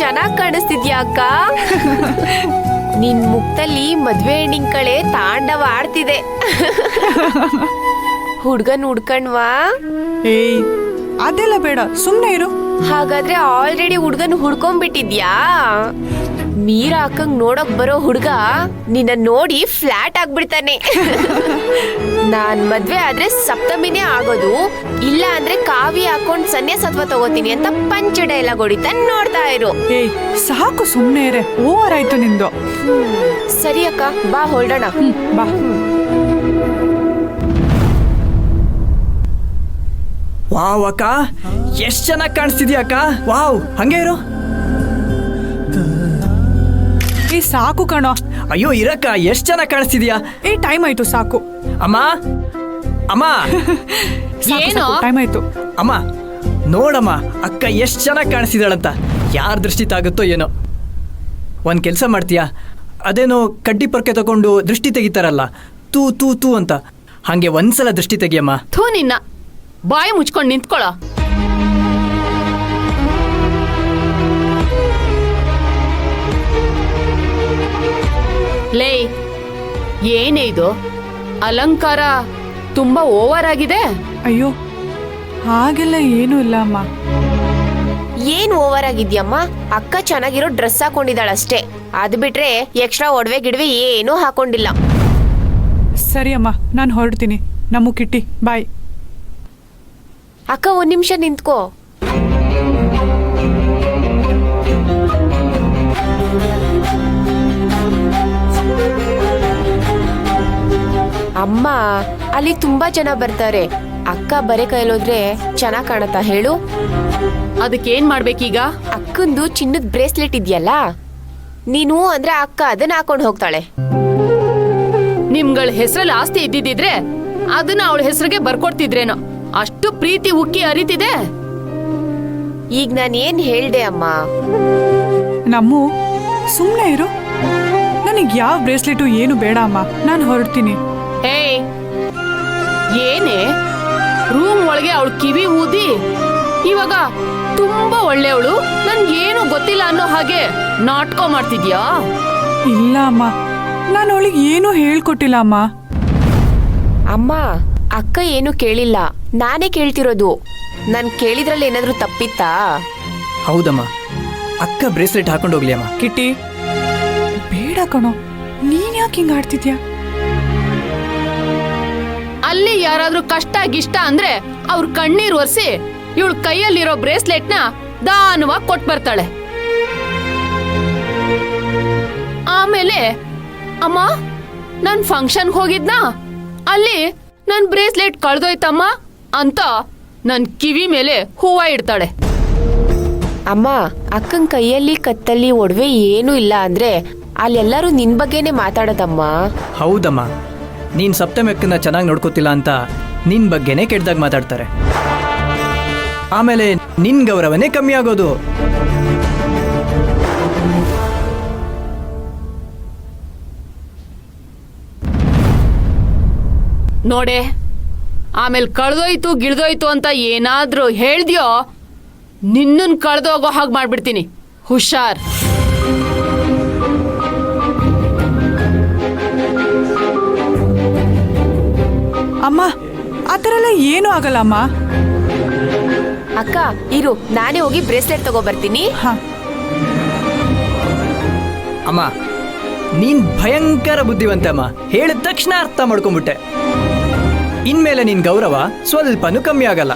ಚೆನ್ನಾಗ್ ಕಾಣಿಸ್ತಿದ್ಯಾ ಅಕ್ಕ. ನಿನ್ ಮುಖದಲ್ಲಿ ಮದ್ವೆ ಹೆಣ್ಣಿನ ಕಳೆ ತಾಂಡವ ಆಡ್ತಿದೆ. ಹುಡ್ಗನ್ ಹುಡ್ಕಣ್ವಾ? ಏಯ್ ಅದೆಲ್ಲ ಬೇಡ, ಸುಮ್ನೆ ಇರು. ಹಾಗಾದ್ರೆ ಆಲ್ರೆಡಿ ಹುಡ್ಗನ್ ಹುಡ್ಕೊಂಡ್ಬಿಟ್ಟಿದ್ಯಾ? ಮೀರಾ ಅಕ್ಕಂಗ್ ನೋಡಕ್ ಬರೋ ಹುಡ್ಗ ನಿನ್ನ ನೋಡಿ ಫ್ಲಾಟ್ ಆಗ್ಬಿಡ್ತಾನೆ. ನಾನ್ ಮದ್ವೆ ಆದ್ರೆ ಸಪ್ತಮಿನೇ ಆಗೋದು, ಇಲ್ಲ ಅಂದ್ರೆ ಕಾವಿ ಹಾಕೊಂಡ್ ಸನ್ಯಾಸತ್ವ ತಗೋತೀನಿ ಅಂತ ಪಂಚ ಡೈಲಾಗ್ ಹೊಡಿತಾ ನೋಡ್ತಾ ಇರು. ಏಯ್ ಸಾಕು, ಸುಮ್ನೆ ಇರೆ. ಓವರ್ ಆಯ್ತು ನಿಂದು. ಸರಿ ಅಕ್ಕ, ಬಾ ಹೊರಡೋಣ. ಬಾ. ವಾವ್ ಅಕ್ಕ, ಎಷ್ಟ್ ಚೆನ್ನಾಗಿ ಕಾಣಿಸ್ತಿದ್ಯಾ ಅಕ್ಕ. ವಾವ್, ಹಂಗೆ ಇರು. ಏ ಸಾಕು ಕಣೋ. ಅಯ್ಯೋ ಇರಕ್ಕ, ಎಷ್ಟ್ ಚೆನ್ನಾಗಿ ಕಾಣಿಸ್ತಿದ್ಯಾ. ಏ ಟೈಮ್ ಆಯ್ತು, ಸಾಕು. ಅಮ್ಮ ಅಮ್ಮ, ಟೈಮ್ ಆಯ್ತು. ಅಮ್ಮ ನೋಡಮ್ಮ, ಅಕ್ಕ ಎಷ್ಟ್ ಚೆನ್ನಾಗಿ ಕಾಣಿಸ್ತಿದ್ದಾಳಂತ. ಯಾರ ದೃಷ್ಟಿ ತಾಗುತ್ತೋ ಏನೋ. ಒಂದ್ ಕೆಲ್ಸ ಮಾಡ್ತೀಯಾ? ಅದೇನೋ ಕಡ್ಡಿ ಪೊರ್ಕೆ ತಗೊಂಡು ದೃಷ್ಟಿ ತೆಗಿತಾರಲ್ಲ, ತೂ ತೂ ತೂ ಅಂತ, ಹಂಗೆ ಒಂದ್ಸಲ ದೃಷ್ಟಿ ತೆಗಿಯಮ್ಮ. ಥೂ ನಿನ್ನ, ಬಾಯಿ ಮುಚ್ಕೊಂಡು ನಿಂತ್ಕೊಳ್ಳ. ಲೇ, ಏನೇ ಇದು ಅಲಂಕಾರ? ತುಂಬಾ ಓವರ್ ಆಗಿದೆ. ಅಯ್ಯೋ ಹಾಗೆಲ್ಲ ಏನೂ ಇಲ್ಲ ಅಮ್ಮ. ಏನ್ ಓವರ್ ಆಗಿದ್ಯಮ್ಮ? ಅಕ್ಕ ಚೆನ್ನಾಗಿರೋ ಡ್ರೆಸ್ ಹಾಕೊಂಡಿದ್ದಾಳಷ್ಟೇ, ಅದ್ ಬಿಟ್ರೆ ಎಕ್ಸ್ಟ್ರಾ ಒಡವೆ ಗಿಡವೆ ಏನೂ ಹಾಕೊಂಡಿಲ್ಲ. ಸರಿ ಅಮ್ಮ, ನಾನು ಹೊರಡ್ತೀನಿ. ನಮ್ಮ ಕಿಟ್ಟಿ ಬಾಯ್. ಅಕ್ಕ ಒಂದ್ ನಿಮಿಷ ನಿಂತ್ಕೋ. ಅಮ್ಮ, ಅಲ್ಲಿ ತುಂಬಾ ಜನ ಬರ್ತಾರೆ. ಅಕ್ಕ ಬರೆ ಕೈಲೋದ್ರೆ ಚೆನ್ನಾಗ್ ಕಾಣತ್ತಾ ಹೇಳು? ಅದಕ್ಕೇನ್ ಮಾಡ್ಬೇಕೀಗ? ಅಕ್ಕಂದು ಚಿನ್ನದ ಬ್ರೇಸ್ಲೆಟ್ ಇದೆಯಲ್ಲ, ನೀನು ಅಂದ್ರೆ ಅಕ್ಕ ಅದನ್ನ ಹಾಕೊಂಡು ಹೋಗ್ತಾಳೆ. ನಿಮ್ಗಳ ಹೆಸರಲ್ಲಿ ಆಸ್ತಿ ಇದ್ದಿದ್ರೆ ಅದನ್ನ ಅವಳ ಹೆಸರಿಗೆ ಬರ್ಕೊಡ್ತಿದ್ರೇನೋ. ಅಷ್ಟು ಪ್ರೀತಿ ಉಕ್ಕಿ ಹರಿತಿದೆ. ಈಗ ನಾನು ಏನ್ ಹೇಳ್ದೆ ಅಮ್ಮ? ನಮ್ಮು ಸುಮ್ನೆ ಇರು. ನನಗೆ ಯಾವ ಬ್ರೇಸ್ಲೆಟು ಏನು ಬೇಡ ಅಮ್ಮ, ನಾನು ಹೊರಡ್ತೀನಿ. ಏಯ್, ಏನೇ ರೂಮ್ ಒಳಗೆ ಅವಳು ಕಿವಿ ಊದಿ ಇವಾಗ ತುಂಬಾ ಒಳ್ಳೆಯವಳು, ನನ್ಗೇನು ಗೊತ್ತಿಲ್ಲ ಅನ್ನೋ ಹಾಗೆ ನಾಟಕ ಮಾಡ್ತಿದ್ಯಾ? ಇಲ್ಲ ಅಮ್ಮ, ನಾನು ಅವಳಿಗೆ ಏನೂ ಹೇಳ್ಕೊಟ್ಟಿಲ್ಲ ಅಮ್ಮ. ಅಮ್ಮ, ಅಕ್ಕ ಏನು ಕೇಳಿಲ್ಲ, ನಾನೇ ಕೇಳ್ತಿರೋದು. ನಾನ್ ಕೇಳಿದ್ರಲ್ಲಿ ಏನಾದ್ರೂ ತಪ್ಪಿತ್ತಾ? ಹೌದಮ್ಮ, ಅಕ್ಕ ಬ್ರೇಸ್ಲೆಟ್ ಹಾಕೊಂಡು ಹೋಗ್ಲಿ ಅಮ್ಮ. ಕಿಟ್ಟಿ ಬೇಡ ಕಣೋ, ನೀನ್ ಯಾಕೆ ಹಿಂಗ ಆಡ್ತಿದ್ಯಾ? ಅಲ್ಲಿ ಯಾರಾದ್ರೂ ಕಷ್ಟ ಗಿಷ್ಟ ಅಂದ್ರೆ ಅವ್ರ ಕಣ್ಣೀರ್ ಒರೆಸಿ ಇವಳ ಕೈಯಲ್ಲಿರೋ ಬ್ರೇಸ್ಲೆಟ್ ನ ದಾನವಾಗಿ ಕೊಟ್ ಬರ್ತಾಳೆ. ಆಮೇಲೆ ಅಮ್ಮ, ನನ್ ಫಂಕ್ಷನ್ ಹೋಗಿದ್ನಾ, ಅಲ್ಲಿ ನನ್ ಬ್ರೇಸ್ಲೆಟ್ ಕಳ್ದೋಯ್ತಮ್ಮ ಅಂತ ನನ್ ಕಿವಿ ಮೇಲೆ ಹೂವ ಇಡ್ತಾಳೆ. ಅಮ್ಮ, ಅಕ್ಕನ ಕೈಯಲ್ಲಿ ಕತ್ತಲ್ಲಿ ಒಡವೆ ಏನೂ ಇಲ್ಲ ಅಂದ್ರೆ ಅಲ್ಲೆಲ್ಲರೂ ನಿನ್ ಬಗ್ಗೆನೆ ಮಾತಾಡೋದಮ್ಮ. ಹೌದಮ್ಮ, ನೀನ್ ಸಪ್ತಮಿ ಅಕ್ಕನ್ನ ಚೆನ್ನಾಗಿ ನೋಡ್ಕೋತಿಲ್ಲ ಅಂತ ನಿನ್ ಬಗ್ಗೆನೇ ಕೆಟ್ಟದಾಗ ಮಾತಾಡ್ತಾರೆ. ಆಮೇಲೆ ನಿನ್ ಗೌರವನೇ ಕಮ್ಮಿ ಆಗೋದು. ನೋಡೆ, ಆಮೇಲೆ ಕಳ್ದೋಯ್ತು ಗಿಳ್ದೋಯ್ತು ಅಂತ ಏನಾದ್ರೂ ಹೇಳ್ದ್ಯೋ ನಿನ್ನನ್ ಕಳ್ದೋಗೋ ಹಾಗೆ ಮಾಡ್ಬಿಡ್ತೀನಿ. ಹುಷಾರ್. ಅಮ್ಮ, ಆ ಥರ ಎಲ್ಲ ಏನೂ ಆಗಲ್ಲ ಅಮ್ಮ. ಅಕ್ಕ ಇರು, ನಾನೇ ಹೋಗಿ ಬ್ರೇಸ್ಲೆಟ್ ತಗೋ ಬರ್ತೀನಿ. ಹಾ ಅಮ್ಮ, ನೀನ್ ಭಯಂಕರ ಬುದ್ಧಿವಂತೆ ಅಮ್ಮ. ಹೇಳಿದ ತಕ್ಷಣ ಅರ್ಥ ಮಾಡ್ಕೊಂಡ್ಬಿಟ್ಟೆ. ಇನ್ಮೇಲೆ ನಿನ್ ಗೌರವ ಸ್ವಲ್ಪನೂ ಕಮ್ಮಿ ಆಗಲ್ಲ.